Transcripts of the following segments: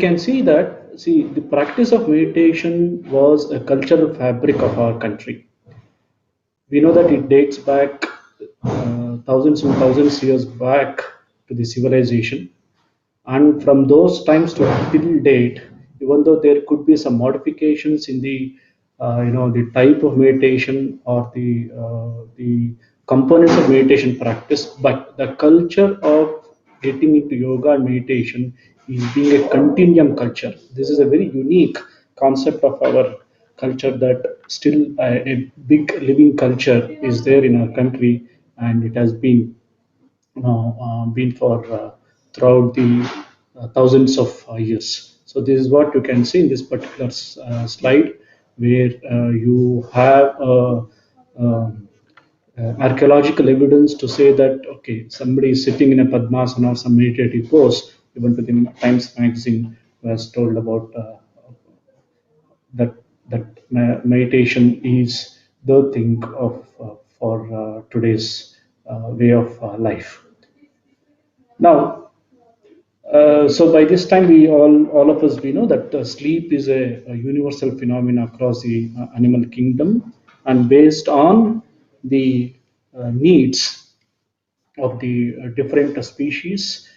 can see that, see, the practice of meditation was a cultural fabric of our country. We know that it dates back thousands and thousands years back to the civilization, and from those times to till date, even though there could be some modifications in the the type of meditation or the components of meditation practice, but the culture of getting into yoga and meditation is being a continuum culture. This is a very unique concept of our culture, that still a big living culture is there in our country, and it has been been for throughout the thousands of years. So this is what you can see in this particular slide, where you have archaeological evidence to say that, okay, somebody is sitting in a Padmasana or some meditative pose. Even to the Times magazine was told about that meditation is the thing of for today's way of life. Now, so by this time, all of us, we know that sleep is a universal phenomenon across the animal kingdom, and based on the needs of the different species,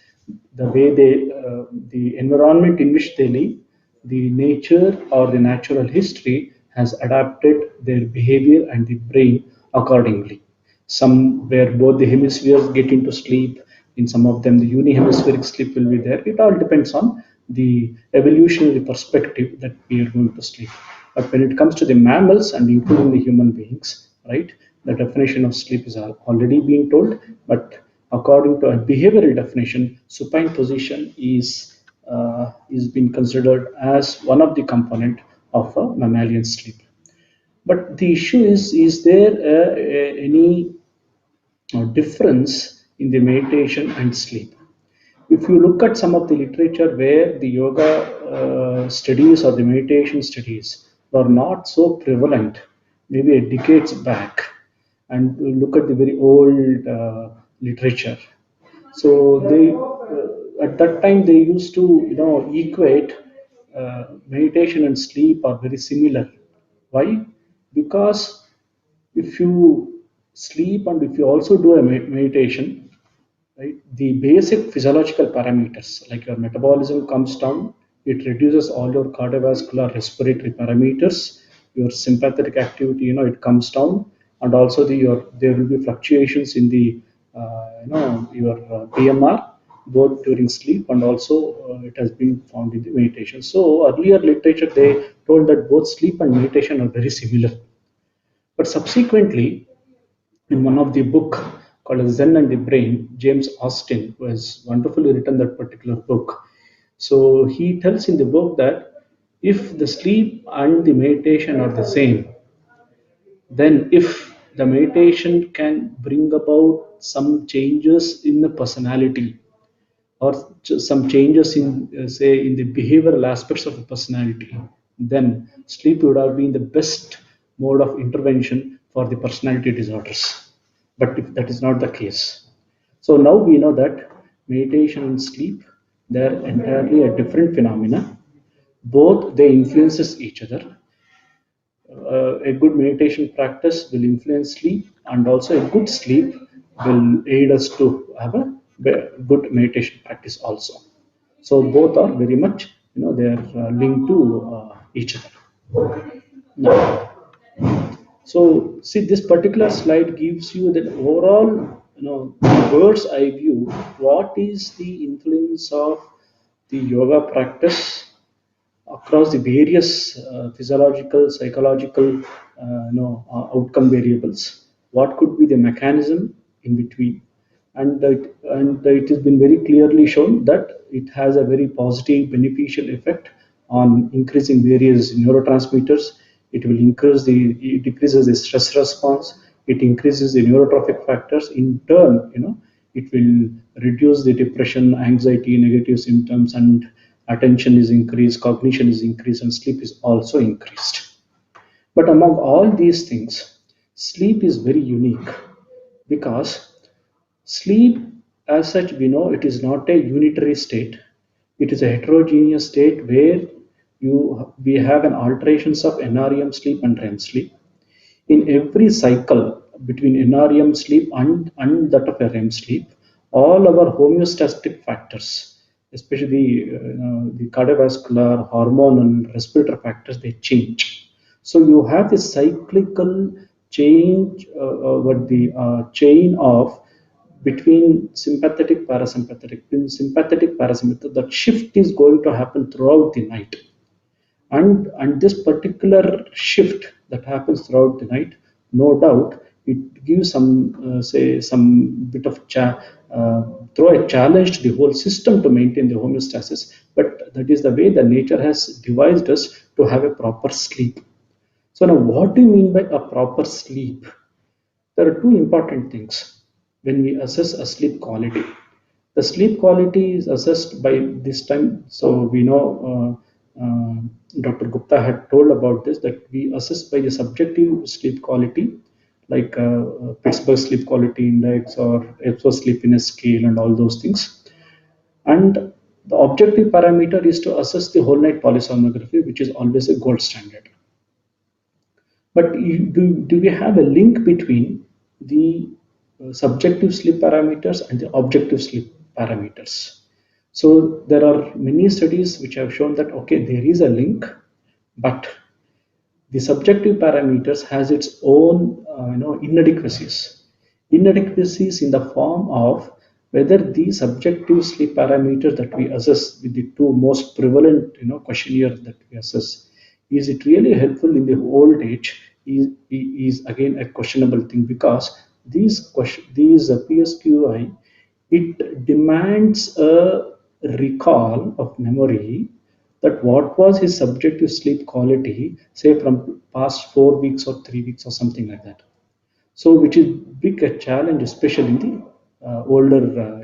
the way the environment in which they live, the nature or the natural history has adapted their behavior and the brain accordingly. Some where both the hemispheres get into sleep, in some of them the unihemispheric sleep will be there. It all depends on the evolutionary perspective that we are going to sleep. But when it comes to the mammals and including the human beings, right, the definition of sleep is already being told. But according to a behavioral definition, supine position is being considered as one of the component of a mammalian sleep. But the issue is there any difference in the meditation and sleep? If you look at some of the literature where the yoga studies or the meditation studies were not so prevalent, maybe a decades back, and you look at the very old literature, so they at that time they used to equate meditation and sleep are very similar. Why? Because if you sleep and if you also do a meditation, right, the basic physiological parameters like your metabolism comes down, it reduces all your cardiovascular respiratory parameters, your sympathetic activity, it comes down, and also there will be fluctuations in the your PMR, both during sleep and also it has been found in the meditation. So earlier literature they told that both sleep and meditation are very similar, but subsequently, in one of the book called Zen and the Brain, James Austin, who has wonderfully written that particular book. So he tells in the book that if the sleep and the meditation are the same, then if the meditation can bring about some changes in the personality, or some changes in say in the behavioral aspects of the personality, then sleep would have been the best mode of intervention for the personality disorders. But if that is not the case, so now we know that meditation and sleep, they are entirely a different phenomena. Both they influences each other. A good meditation practice will influence sleep, and also a good sleep will aid us to have a good meditation practice also. So both are very much, they are linked to each other. Now, so see, this particular slide gives you the overall, bird's eye view. What is the influence of the yoga practice across the various physiological, psychological, outcome variables? What could be the mechanism in between? And it has been very clearly shown that it has a very positive, beneficial effect on increasing various neurotransmitters. It will it decreases the stress response. It increases the neurotrophic factors. In turn, it will reduce the depression, anxiety, negative symptoms, and attention is increased, cognition is increased, and sleep is also increased. But among all these things, sleep is very unique, because sleep, as such, we know it is not a unitary state. It is a heterogeneous state where we have an alterations of NREM sleep and REM sleep. In every cycle between NREM sleep and that of a REM sleep, all our homeostatic factors, especially the cardiovascular, hormonal, and respiratory factors, they change. So you have this cyclical change over the chain of between sympathetic parasympathetic. In sympathetic parasympathetic, that shift is going to happen throughout the night, and this particular shift that happens throughout the night, no doubt it gives some say some bit of throw a challenge to the whole system to maintain the homeostasis, but that is the way the nature has devised us to have a proper sleep. So now, what do you mean by a proper sleep? There are two important things when we assess a sleep quality. The sleep quality is assessed by this time. So we know Dr. Gupta had told about this, that we assess by the subjective sleep quality, like Pittsburgh Sleep Quality Index or Ipsos Sleepiness Scale and all those things. And the objective parameter is to assess the whole night polysomnography, which is always a gold standard. But do we have a link between the subjective sleep parameters and the objective sleep parameters? So there are many studies which have shown that okay, there is a link, but the subjective parameters has its own inadequacies in the form of whether the subjective sleep parameters that we assess with the two most prevalent questionnaires that we assess, is it really helpful in the old age, is again a questionable thing, because these PSQI, it demands a recall of memory, that what was his subjective sleep quality, say from past 4 weeks or 3 weeks or something like that. So which is big a challenge, especially in the older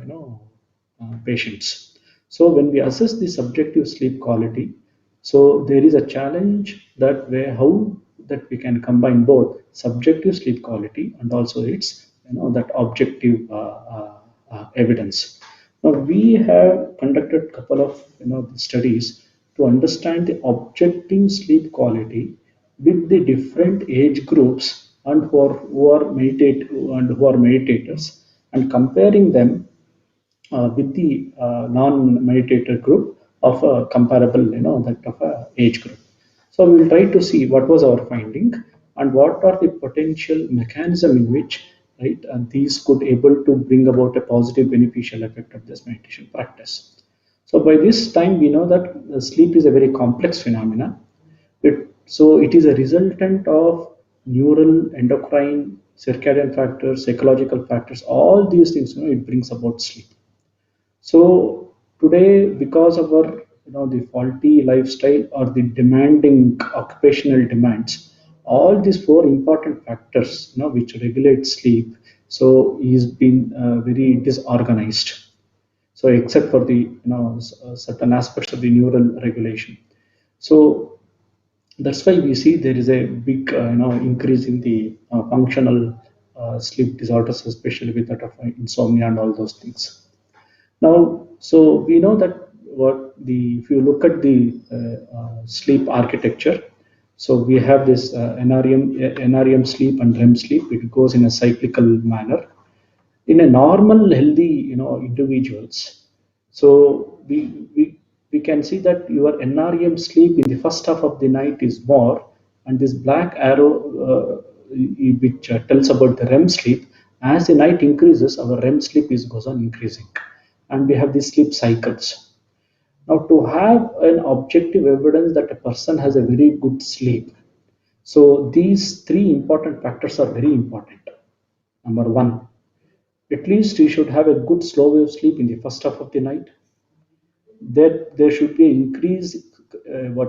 patients. So when we assess the subjective sleep quality, so there is a challenge that way how that we can combine both subjective sleep quality and also its that objective evidence. Now we have conducted couple of studies to understand the objective sleep quality with the different age groups and who are meditators, and comparing them with the non-meditator group of a comparable, that of a age group. So we will try to see what was our finding and what are the potential mechanism in which, right, and these could able to bring about a positive beneficial effect of this meditation practice. So by this time, we know that sleep is a very complex phenomena. So it is a resultant of neural, endocrine, circadian factors, psychological factors. All these things, it brings about sleep. So today, because of our the faulty lifestyle or the demanding occupational demands, all these four important factors which regulate sleep, so is been very disorganized. So except for the certain aspects of the neural regulation. So that's why we see there is a big increase in the functional sleep disorders, especially with that of insomnia and all those things. Now, so we know that what the if you look at the sleep architecture, so we have this NREM sleep and REM sleep. It goes in a cyclical manner. In a normal, healthy, individuals, so we can see that your NREM sleep in the first half of the night is more, and this black arrow which tells about the REM sleep. As the night increases, our REM sleep is goes on increasing, and we have these sleep cycles. Now, to have an objective evidence that a person has a very good sleep, so these three important factors are very important. Number one, at least you should have a good slow wave sleep in the first half of the night. That there should be an increase,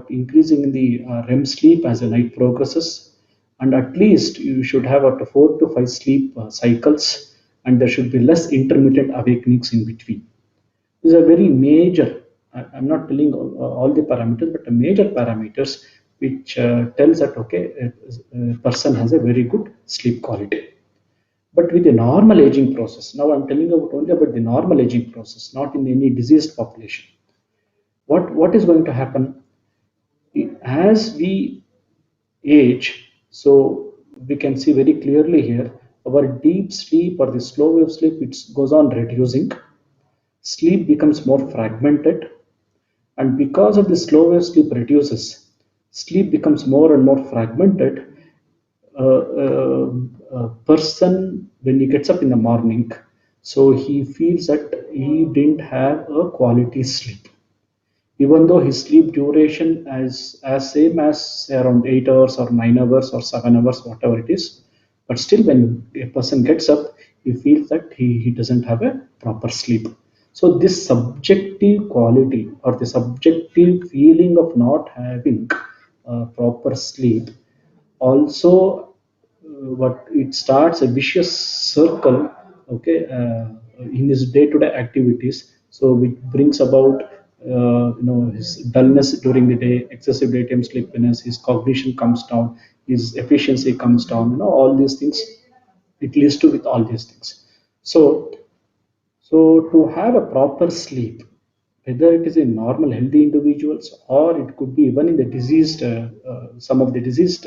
increasing in the REM sleep as the night progresses, and at least you should have up to 4 to 5 sleep cycles, and there should be less intermittent awakenings in between. These are very major. I'm not telling all the parameters, but the major parameters which tells that okay, a person has a very good sleep quality. But with a normal aging process, now I'm telling about only about the normal aging process, not in any diseased population. What is going to happen as we age? So we can see very clearly here, our deep sleep or the slow wave sleep, it goes on reducing. Sleep becomes more fragmented, and because of the slow wave sleep reduces, sleep becomes more and more fragmented. A person, when he gets up in the morning, so he feels that he didn't have a quality sleep, even though his sleep duration is as same as say, around 8 hours or 9 hours or 7 hours, whatever it is. But still, when a person gets up, he feels that he doesn't have a proper sleep. So this subjective quality or the subjective feeling of not having proper sleep also, what it starts a vicious circle, okay, in his day-to-day activities. So which brings about his dullness during the day, excessive daytime sleepiness, his cognition comes down, his efficiency comes down, all these things, it leads to with all these things. So so to have a proper sleep, whether it is in normal healthy individuals or it could be even in the diseased, some of the diseased,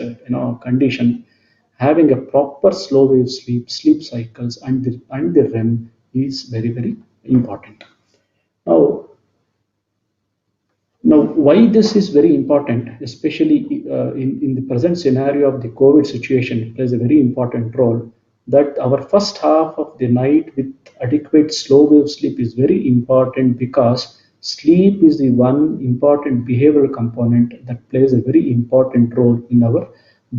condition, having a proper slow wave sleep cycles and the REM is very very important. Now, why this is very important, especially in the present scenario of the COVID situation, it plays a very important role. That our first half of the night with adequate slow wave sleep is very important, because sleep is the one important behavioral component that plays a very important role in our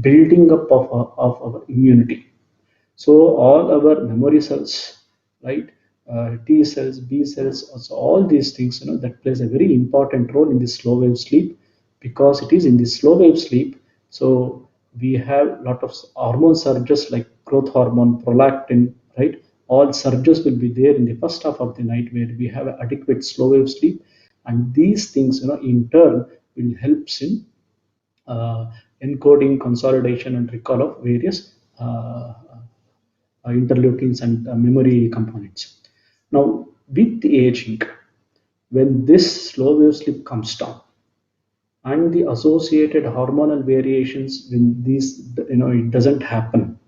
building up of our immunity. So all our memory cells, right? T cells, B cells, also all these things, that plays a very important role in this slow wave sleep, because it is in this slow wave sleep. So we have a lot of hormone surges like growth hormone, prolactin, right? All surges will be there in the first half of the night where we have adequate slow wave sleep, and these things, in turn, will helps in uh, encoding, consolidation, and recall of various interleukins and memory components. Now, with the aging, when this slow wave sleep comes down and the associated hormonal variations, when these, it doesn't happen,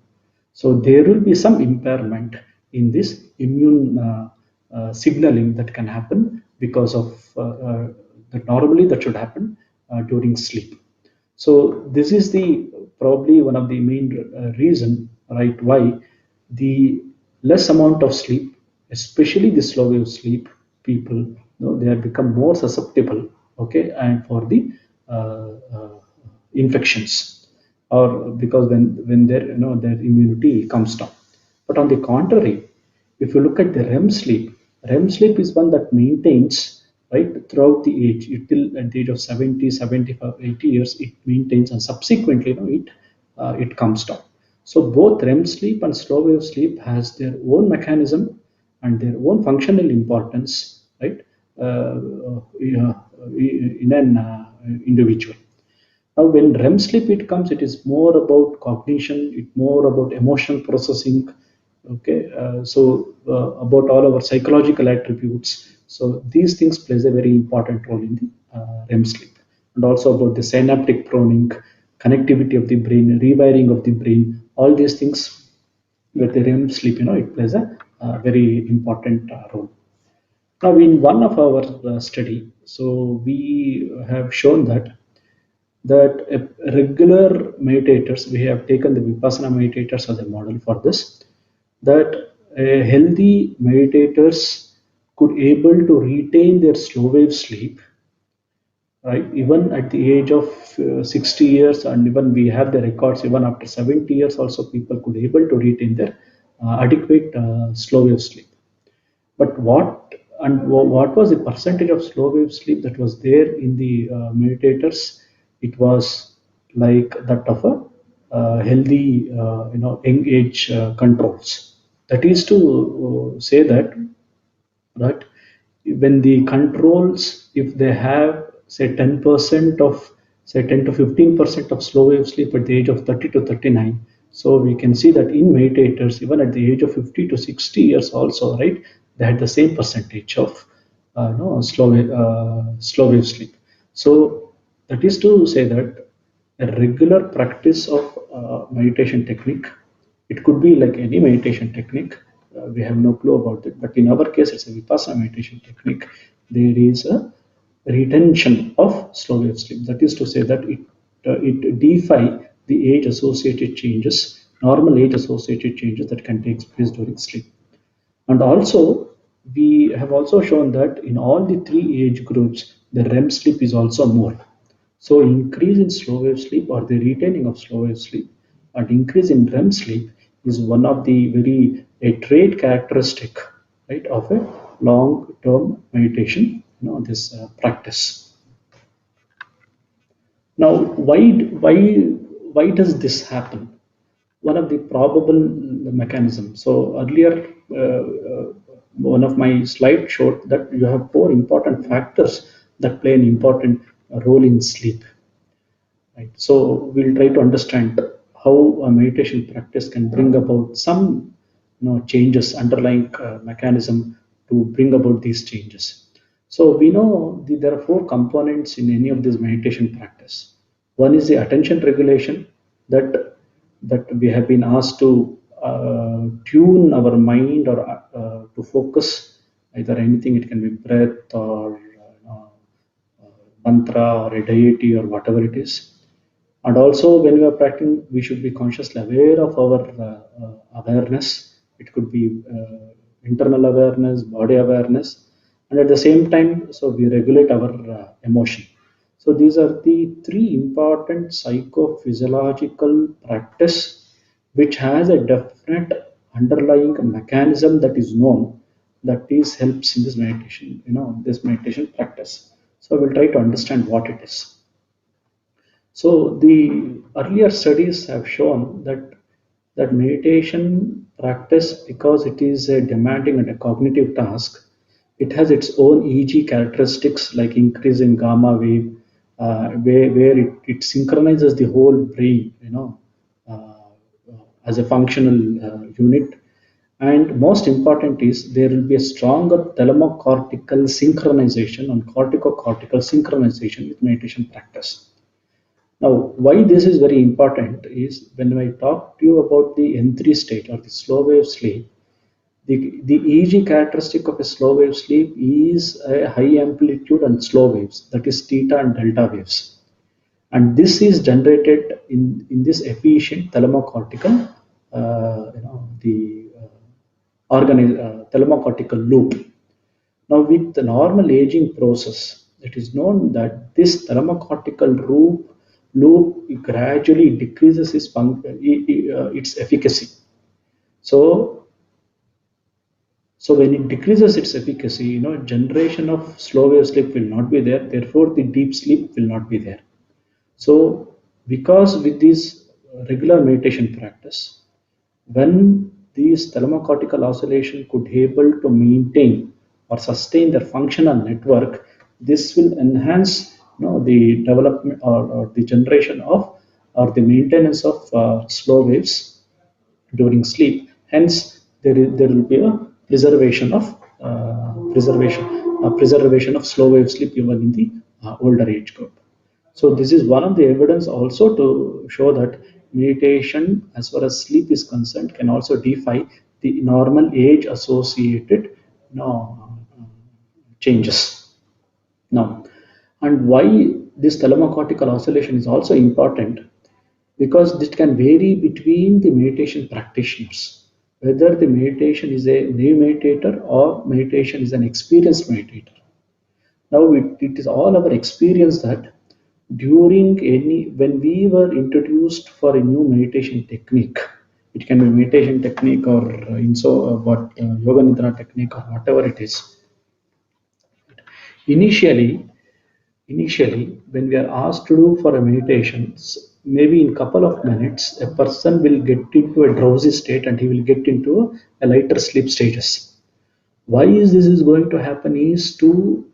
so there will be some impairment in this immune signaling that can happen because of that normally that should happen during sleep. So this is the probably one of the main reason, right, why the less amount of sleep, especially the slow wave sleep, people, they have become more susceptible, okay, and for the uh, uh, infections, or because when their their immunity comes down. But on the contrary, if you look at the REM sleep is one that maintains, right, throughout the age. It till at the age of 70, 75, 80 years, it maintains, and subsequently, it comes down. So both REM sleep and slow wave sleep has their own mechanism and their own functional importance, right, in an individual. Now, when REM sleep it comes, it is more about cognition, it more about emotional processing. Okay, about all our psychological attributes. So these things plays a very important role in the REM sleep, and also about the synaptic pruning, connectivity of the brain, rewiring of the brain. All these things with the REM sleep, it plays a very important role. Now, in one of our study, so we have shown that regular meditators, we have taken the Vipassana meditators as a model for this, that healthy meditators could able to retain their slow wave sleep, right, even at the age of 60 years, and even we have the records even after 70 years also people could able to retain their adequate slow wave sleep. But what was the percentage of slow wave sleep that was there in the meditators? It was like that of a healthy, young age controls. That is to say that, right, when the controls, if they have say 10% of, say 10 to 15% of slow wave sleep at the age of 30 to 39, so we can see that in meditators even at the age of 50 to 60 years also, right, they had the same percentage of no, slow wave sleep. So that is to say that a regular practice of meditation technique, it could be like any meditation technique. We have no clue about it, but in our case, it's a vipassana meditation technique. There is a retention of slow wave sleep. That is to say that it defy the age associated changes, normal age associated changes that can take place during sleep. And also, we have also shown that in all the three age groups, the REM sleep is also more. So increase in slow wave sleep or the retaining of slow wave sleep and increase in REM sleep is one of the very a trait characteristic, right, of a long-term meditation, this practice. Now, why does this happen? One of the probable mechanisms. So earlier, one of my slides showed that you have four important factors that play an important role in sleep. Right. So we'll try to understand how a meditation practice can bring about some, changes, underlying mechanism to bring about these changes. So we know there are four components in any of this meditation practice. One is the attention regulation, that we have been asked to tune our mind or to focus either anything. It can be breath or mantra or a deity or whatever it is. And also, when we are practicing, we should be consciously aware of our awareness. It could be internal awareness, body awareness, and at the same time, so we regulate our emotion. So these are the three important psychophysiological practice which has a definite underlying mechanism that is known, that is helps in this meditation, this meditation practice. So we'll try to understand what it is. So the earlier studies have shown that meditation practice, because it is a demanding and a cognitive task, it has its own EEG characteristics like increase in gamma wave, where it synchronizes the whole brain, as a functional unit. And most important is there will be a stronger thalamocortical synchronization and corticocortical synchronization with meditation practice. Now, why this is very important is when I talk to you about the N3 state or the slow wave sleep, the EEG characteristic of a slow wave sleep is a high amplitude and slow waves, that is theta and delta waves. And this is generated in this efficient thalamocortical, the thalamocortical loop. Now, with the normal aging process, it is known that this thalamocortical loop gradually decreases its efficacy. So, so when it decreases its efficacy, generation of slow wave sleep will not be there. Therefore, the deep sleep will not be there. So, because with this regular meditation practice, when these thalamocortical oscillation could able to maintain or sustain their functional network, this will enhance, the development or the generation of or the maintenance of slow waves during sleep. Hence, there will be a preservation of preservation of slow wave sleep even in the older age group. So this is one of the evidence also to show that meditation, as far as sleep is concerned, can also defy the normal age associated, changes. Now, and why this thalamocortical oscillation is also important, because this can vary between the meditation practitioners, whether the meditation is a new meditator or meditation is an experienced meditator. Now it is all our experience that during any when we were introduced for a new meditation technique, it can be meditation technique or in so what yoga nidra technique or whatever it is. Initially, Initially, when we are asked to do for a meditation, maybe in couple of minutes, a person will get into a drowsy state and he will get into a lighter sleep status. Why is this is going to happen is to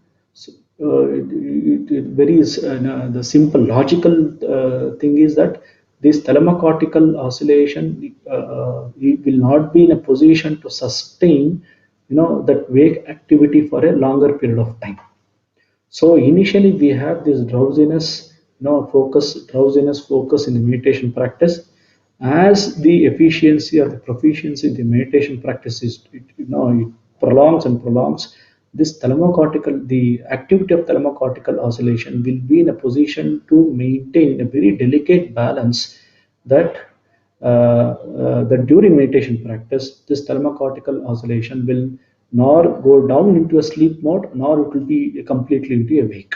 very the simple logical thing is that this thalamocortical oscillation, it will not be in a position to sustain that wake activity for a longer period of time. So initially we have this drowsiness focus in the meditation practice. As the efficiency or the proficiency in the meditation practice it prolongs and prolongs. This the activity of thalamocortical oscillation will be in a position to maintain a very delicate balance that that during meditation practice, this thalamocortical oscillation will nor go down into a sleep mode, nor it will be completely into awake.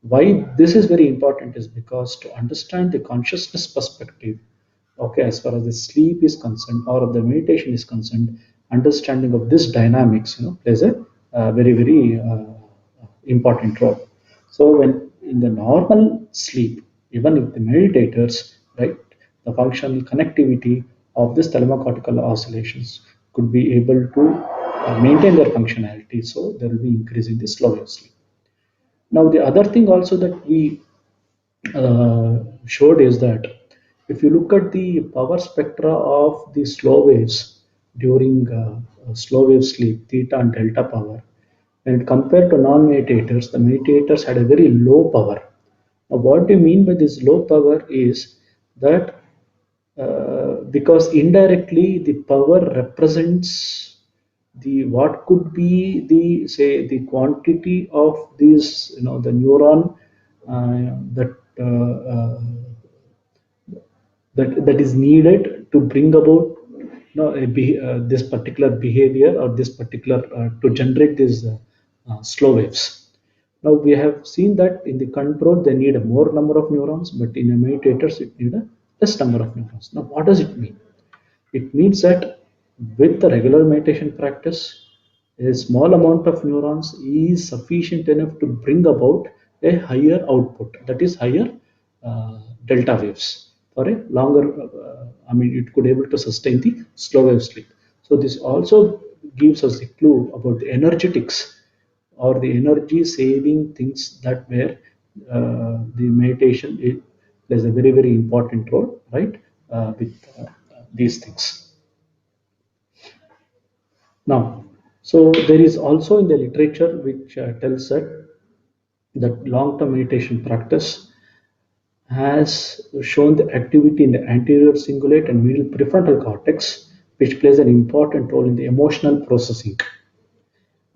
Why this is very important is because to understand the consciousness perspective, okay, as far as the sleep is concerned or the meditation is concerned, understanding of this dynamics, plays a very important role. So when in the normal sleep, even if the meditators, right, the functional connectivity of this thalamocortical oscillations could be able to maintain their functionality, so there will be increase in the slow wave sleep. Now, the other thing also that we showed is that if you look at the power spectra of the slow waves during slow wave sleep, theta and delta power, and compared to non-meditators, the meditators had a very low power. Now, what do you mean by this low power is that because indirectly the power represents the what could be the say the quantity of this the neuron that that is needed to bring about this particular behavior or this particular to generate these slow waves. Now we have seen that in the control they need a more number of neurons, but in a meditators it need a less number of neurons. Now what does it mean? It means that with the regular meditation practice, a small amount of neurons is sufficient enough to bring about a higher output, that is higher delta waves for a longer, it could able to sustain the slow wave sleep. So this also gives us a clue about the energetics or the energy saving things that where the meditation plays a very important role, right, with these things. Now, so there is also in the literature which tells that long-term meditation practice has shown the activity in the anterior cingulate and middle prefrontal cortex, which plays an important role in the emotional processing,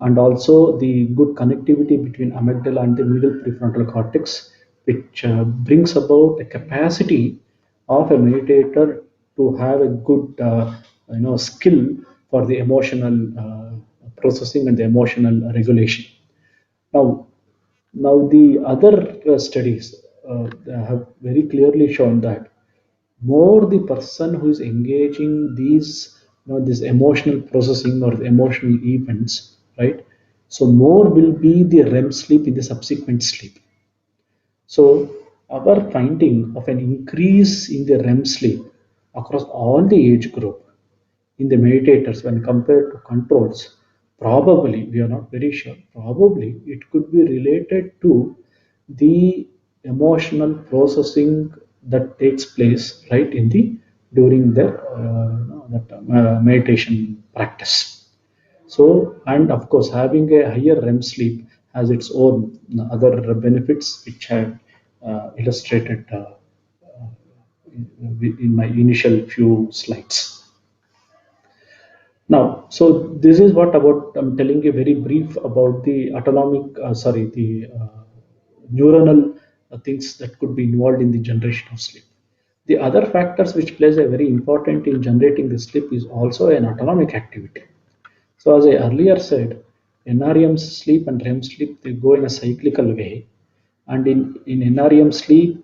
and also the good connectivity between amygdala and the middle prefrontal cortex, which brings about a capacity of a meditator to have a good skill for the emotional processing and the emotional regulation. Now, the other studies have very clearly shown that more the person who is engaging these this emotional processing or the emotional events, right, so more will be the REM sleep in the subsequent sleep. So our finding of an increase in the REM sleep across all the age group in the meditators when compared to controls, probably, we are not very sure, probably it could be related to the emotional processing that takes place right in the during the meditation practice. So, and of course having a higher REM sleep has its own other benefits which I have illustrated in my initial few slides. Now, so this is what about I'm telling you very brief about the the neuronal things that could be involved in the generation of sleep. The other factors which plays a very important in generating the sleep is also an autonomic activity. So as I earlier said, NREM sleep and REM sleep they go in a cyclical way, and in NREM sleep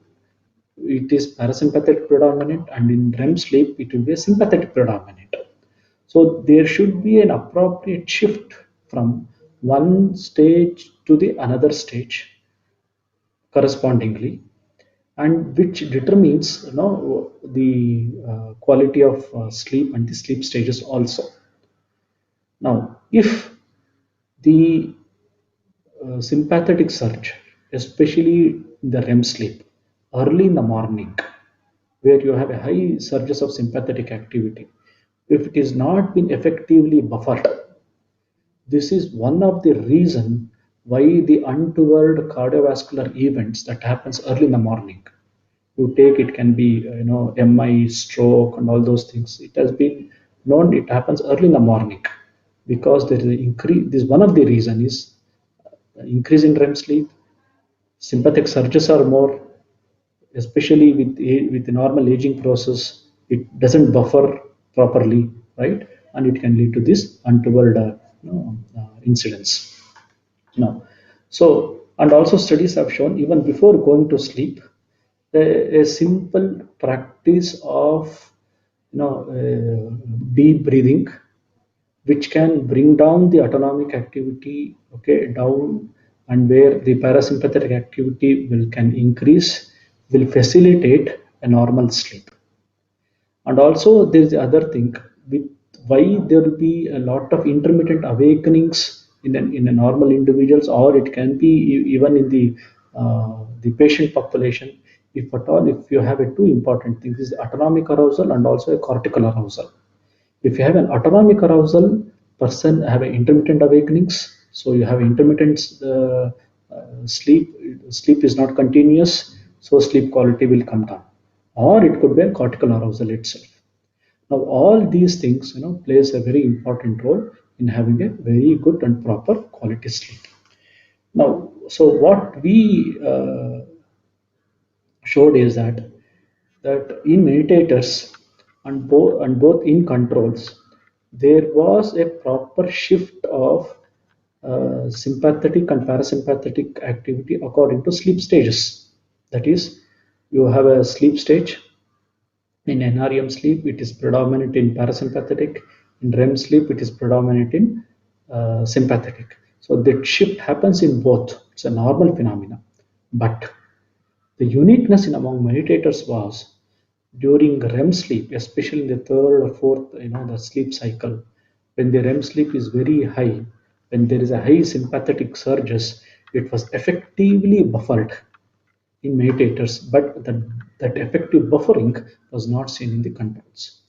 it is parasympathetic predominant, and in REM sleep it will be a sympathetic predominant. So there should be an appropriate shift from one stage to the another stage correspondingly, and which determines the quality of sleep and the sleep stages also. Now, if the sympathetic surge, especially in the REM sleep, early in the morning, where you have a high surges of sympathetic activity, if it is not been effectively buffered, This is one of the reason why the untoward cardiovascular events that happens early in the morning. You take it can be MI, stroke, and all those things. It has been known it happens early in the morning because there is an increase. This one of the reason is increase in REM sleep. Sympathetic surges are more, especially with the normal aging process. It doesn't buffer properly, right? And it can lead to this untoward incidents. Now, so and also studies have shown even before going to sleep, a simple practice of deep breathing, which can bring down the autonomic activity, okay, down, and where the parasympathetic activity will can increase, will facilitate a normal sleep. And also there is the other thing with why there will be a lot of intermittent awakenings in a normal individuals, or it can be even in the patient population. If at all, if you have a two important things is autonomic arousal and also a cortical arousal. If you have an autonomic arousal, person have an intermittent awakenings, so you have intermittent sleep is not continuous, so sleep quality will come down, or it could be a cortical arousal itself. Now all these things plays a very important role in having a very good and proper quality sleep. Now, so what we showed is that in meditators and both in controls, there was a proper shift of sympathetic and parasympathetic activity according to sleep stages. That is, you have a sleep stage. In NREM sleep, it is predominant in parasympathetic. In REM sleep, it is predominant in sympathetic. So that shift happens in both. It's a normal phenomena. But the uniqueness in among meditators was during REM sleep, especially in the third or fourth, the sleep cycle, when the REM sleep is very high, when there is a high sympathetic surges, it was effectively buffered in meditators, but that effective buffering was not seen in the controls.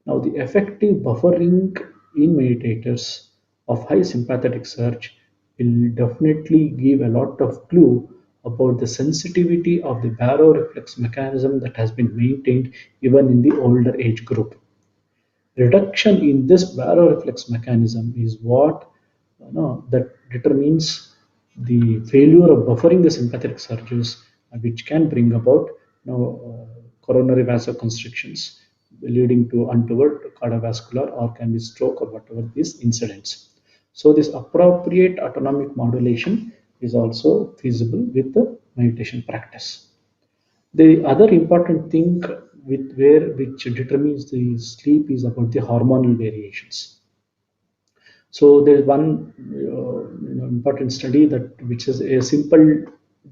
Now, the effective buffering in meditators of high sympathetic surge will definitely give a lot of clue about the sensitivity of the baroreflex mechanism that has been maintained even in the older age group. Reduction in this baroreflex mechanism is what that determines the failure of buffering the sympathetic surges, which can bring about coronary vasoconstrictions leading to untoward cardiovascular or can be stroke or whatever these incidents. So this appropriate autonomic modulation is also feasible with the meditation practice. The other important thing which determines the sleep is about the hormonal variations. So there is one important study that which is a simple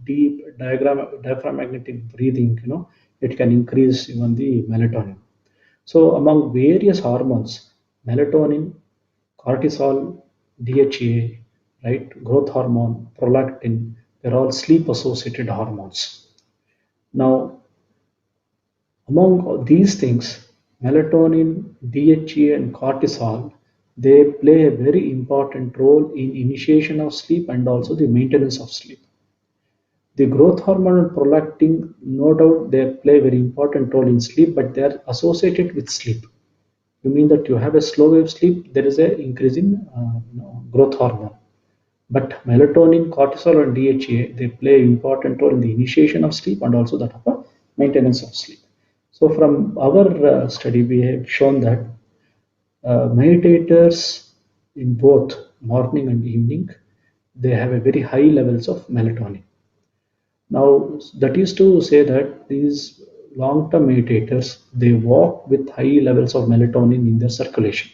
deep diaphragmatic breathing. It can increase even the melatonin. So among various hormones, melatonin, cortisol, DHEA, right, growth hormone, prolactin, they're all sleep associated hormones. Now, among these things, melatonin, DHEA, and cortisol, they play a very important role in initiation of sleep and also the maintenance of sleep. The growth hormone and prolactin, no doubt, they play a very important role in sleep, but they are associated with sleep. You mean that you have a slow wave sleep, there is an increase in growth hormone. But melatonin, cortisol, and DHEA, they play an important role in the initiation of sleep and also that of the maintenance of sleep. So from our study, we have shown that meditators in both morning and evening, they have a very high levels of melatonin. Now, that is to say that these long-term meditators, they walk with high levels of melatonin in their circulation.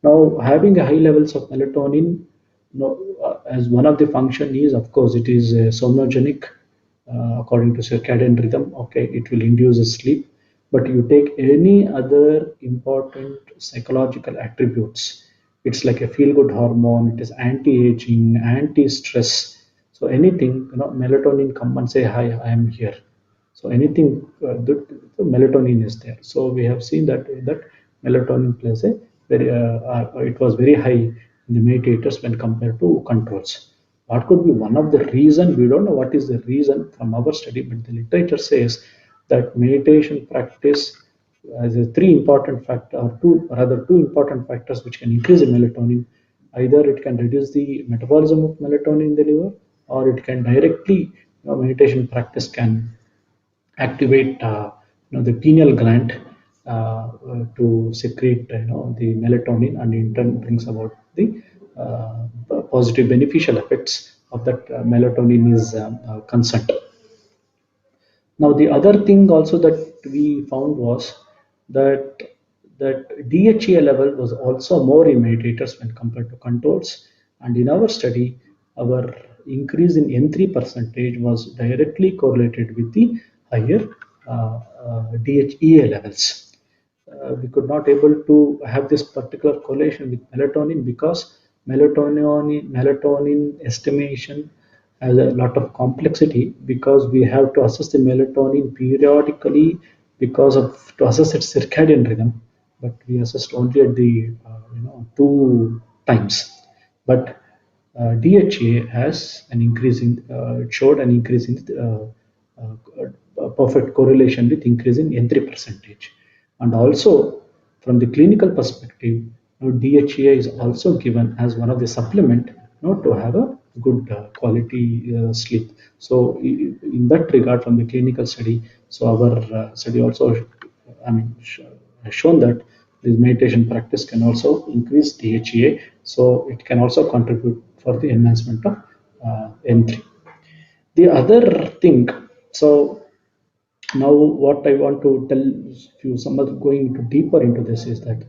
Now, having a high levels of melatonin, as one of the function is, of course, it is somnogenic according to circadian rhythm. Okay, it will induce a sleep. But you take any other important psychological attributes, it's like a feel-good hormone. It is anti-aging, anti-stress. So anything, melatonin come and say, "Hi, I am here." So anything, the melatonin is there. So we have seen that melatonin plays a very, it was very high in the meditators when compared to controls. What could be one of the reason? We don't know what is the reason from our study, but the literature says that meditation practice has a three important factor, or two rather two important factors which can increase the melatonin. Either it can reduce the metabolism of melatonin in the liver, or it can directly, meditation practice can activate the pineal gland to secrete the melatonin, and in turn brings about the positive beneficial effects of that melatonin is concerned. Now, the other thing also that we found was that DHEA level was also more in meditators when compared to controls. And in our study, our increase in N3 percentage was directly correlated with the higher DHEA levels. We could not able to have this particular correlation with melatonin because melatonin estimation has a lot of complexity, because we have to assess the melatonin periodically because of to assess its circadian rhythm, but we assessed only at the two times. But DHA has an increase in it showed an increase in perfect correlation with increase in N3 percentage. And also from the clinical perspective, DHA is also given as one of the supplement, to have a good quality sleep. So in that regard, from the clinical study, so our study also, has shown that this meditation practice can also increase DHA, so it can also contribute for the enhancement of N3. The other thing, so now what I want to tell you, some other going into deeper into this is that,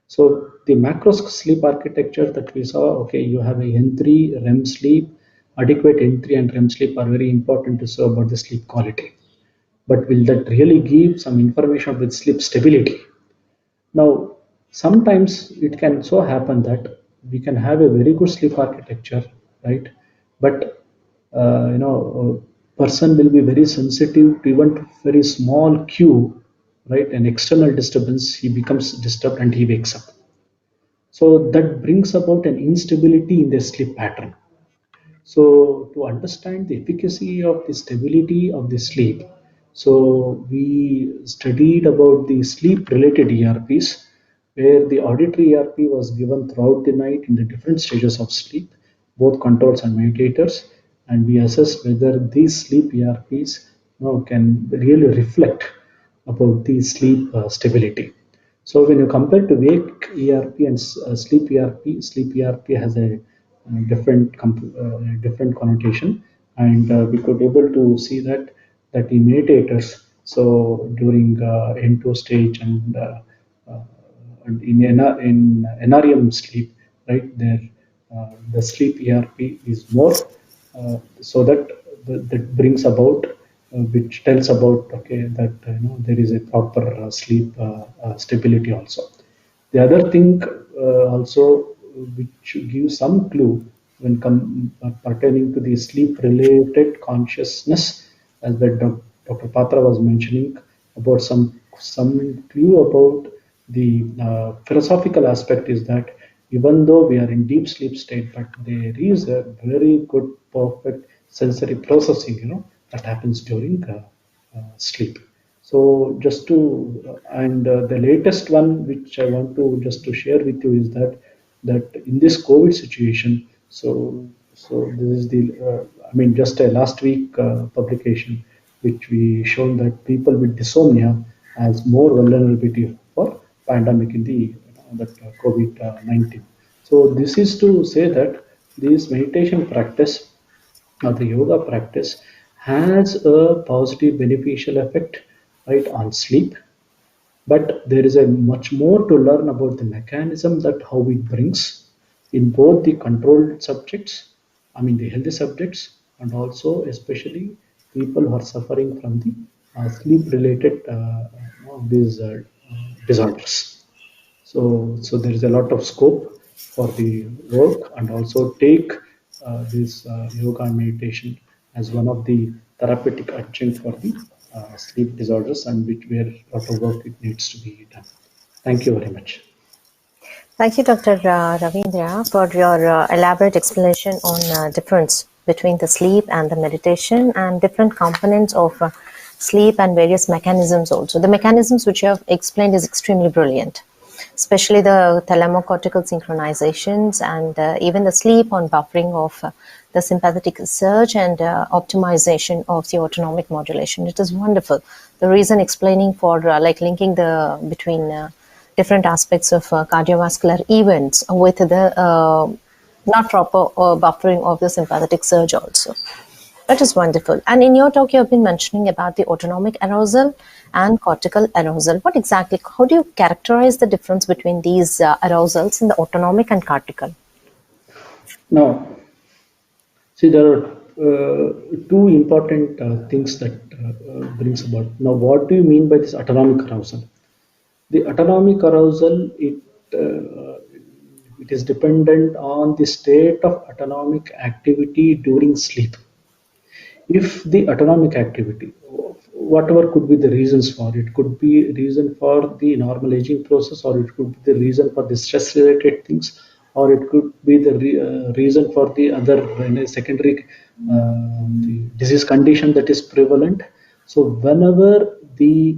so the macro sleep architecture that we saw, okay, you have a N3 REM sleep. Adequate N3 and REM sleep are very important to say about the sleep quality, but will that really give some information with sleep stability? Now, sometimes it can so happen that we can have a very good sleep architecture, right? But person will be very sensitive to even to very small cue, right? An external disturbance, he becomes disturbed and he wakes up. So that brings about an instability in their sleep pattern. So to understand the efficacy of the stability of the sleep, so we studied about the sleep-related ERPs, where the auditory ERP was given throughout the night in the different stages of sleep, both controls and meditators, and we assessed whether these sleep ERPs, can really reflect about the sleep stability. So when you compare to wake ERP and sleep ERP has a different connotation, and we could able to see that the meditators, so during N2 stage uh, and in NREM sleep, right there, the sleep ERP is more, so that brings about, which tells about, okay, that there is a proper sleep stability also. The other thing also, which gives some clue when pertaining to the sleep related consciousness, as that Dr. Patra was mentioning about some clue about the philosophical aspect, is that even though we are in deep sleep state, but there is a very good perfect sensory processing, that happens during sleep. So just to, and the latest one which I want to just to share with you is that in this COVID situation, so this is the, just a last week publication which we shown that people with dysomnia has more vulnerability for pandemic in the, that COVID-19. So this is to say that this meditation practice or the yoga practice has a positive beneficial effect, right, on sleep, but there is a much more to learn about the mechanism, that how it brings in both the controlled subjects, the healthy subjects, and also especially people who are suffering from the sleep related these disorders. So there is a lot of scope for the work, and also take this yoga and meditation as one of the therapeutic adjunct for the sleep disorders, and which where a lot of work it needs to be done. Thank you very much. Thank you, Dr. Ravindra, for your elaborate explanation on difference between the sleep and the meditation and different components of sleep and various mechanisms also. The mechanisms which you have explained is extremely brilliant, especially the thalamocortical synchronizations and even the sleep on buffering of the sympathetic surge and optimization of the autonomic modulation. It is wonderful. The reason explaining for like linking the between different aspects of cardiovascular events with the not proper buffering of the sympathetic surge also. That is wonderful. And in your talk, you have been mentioning about the autonomic arousal and cortical arousal. What exactly, how do you characterize the difference between these arousals in the autonomic and cortical? Now, see, there are two important things that brings about. Now, what do you mean by this autonomic arousal? The autonomic arousal, it is dependent on the state of autonomic activity during sleep. If the autonomic activity, whatever could be the reasons for it, could be reason for the normal aging process, or it could be the reason for the stress related things, or it could be the reason for the other secondary the disease condition that is prevalent. So whenever the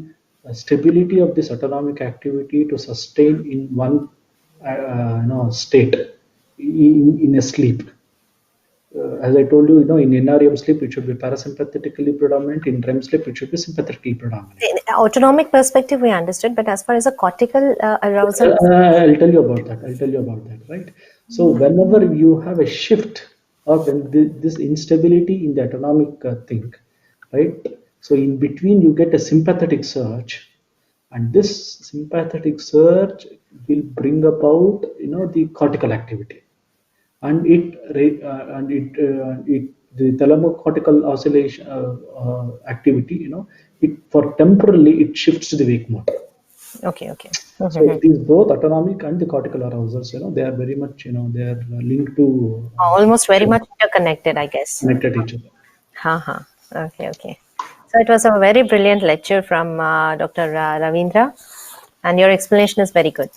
stability of this autonomic activity to sustain in one state in a sleep, as I told you, in NREM sleep, it should be parasympathetically predominant. In REM sleep, it should be sympathetically predominant. In autonomic perspective, we understood, but as far as a cortical arousal, I'll tell you about that. Right? So, whenever you have a shift or when this instability in the autonomic thing, right? So, in between, you get a sympathetic surge, and this sympathetic surge will bring about, the cortical activity. And it the thalamocortical oscillation activity, it for temporarily it shifts to the wake mode. okay, okay. So these both autonomic and the cortical arousals, they are very much, they are linked to Almost very much interconnected, I guess. connected each other. Haha. Okay, okay. So it was a very brilliant lecture from Dr. Ravindra, and your explanation is very good.